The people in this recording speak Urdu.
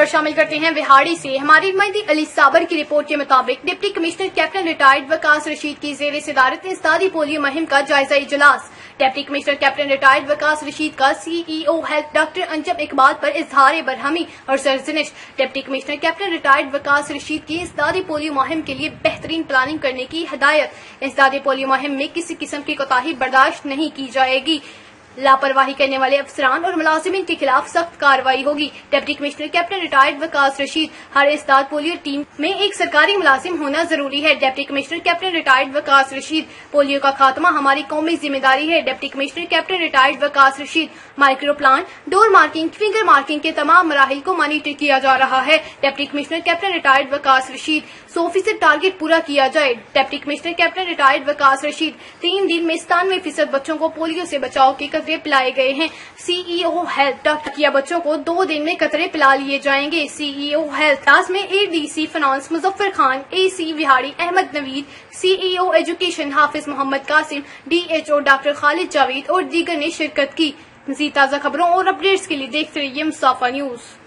خبر شامل کرتے ہیں وہاڑی سے۔ ہماری نمائندی علی صابر کی رپورٹ کے مطابق ڈپٹی کمشنر کیپٹن ریٹائرڈ وقاص رشید کی زیر صدارت انسدادی پولیو مہم کا جائزہ اجلاس۔ ڈپٹی کمشنر کیپٹن ریٹائرڈ وقاص رشید کا سی ای او ہیلتھ ڈاکٹر انجم اقبال پر اظہار برہمی اور سرزنش۔ ڈپٹی کمشنر کیپٹن ریٹائرڈ وقاص رشید کی انسدادی پولیو مہم کے لیے بہترین پلاننگ کرنے کی ہدایت۔ انسدادی پولیو مہم میں کسی قسم کی کوتاہی برداشت نہیں کی جائے گی۔ لاپرواہی کرنے والے افسران اور ملازمین کے خلاف سخت کارروائی ہوگی۔ ڈپٹی کمشنر کیپٹن ریٹائرڈ وقاص رشید: ہر انسداد پولیو ٹیم میں ایک سرکاری ملازم ہونا ضروری ہے۔ ڈپٹی کمشنر کیپٹن ریٹائرڈ وقاص رشید: پولیو کا خاتمہ ہماری قومی ذمہ داری ہے۔ ڈپٹی کمشنر کیپٹن ریٹائرڈ وقاص رشید: مائکرو پلان، ڈور مارکنگ، فنگر مارکنگ کے تمام مراحل کو مانیٹر کیا جا رہا ہے۔ ڈپٹی کمشنر کیپٹن ریٹائرڈ وقاص رشید: 100% ٹارگٹ پورا کیا جائے۔ ڈپٹی کمشنر کیپٹن ریٹائرڈ وقاص رشید: 3 دن میں 97% بچوں کو پولیو سے بچاؤ کے قطرے پلائے گئے ہیں۔ سی ای او ہیلتھ ڈاکٹر کیا بچوں کو 2 دن میں قطرے پلا لیے جائیں گے۔ سی ای او ہیلتھ کلاس میں A D C finance Muzaffar Khan, A C Vehari Ahmad Naveed, C E O education Hafiz Muhammad Qasim, D H O doctor Khalid Javed اور دیگر نے شرکت کی۔ مزید تازہ خبروں اور اپڈیٹس کے لیے دیکھتے رہیے مصطفیٰ نیوز۔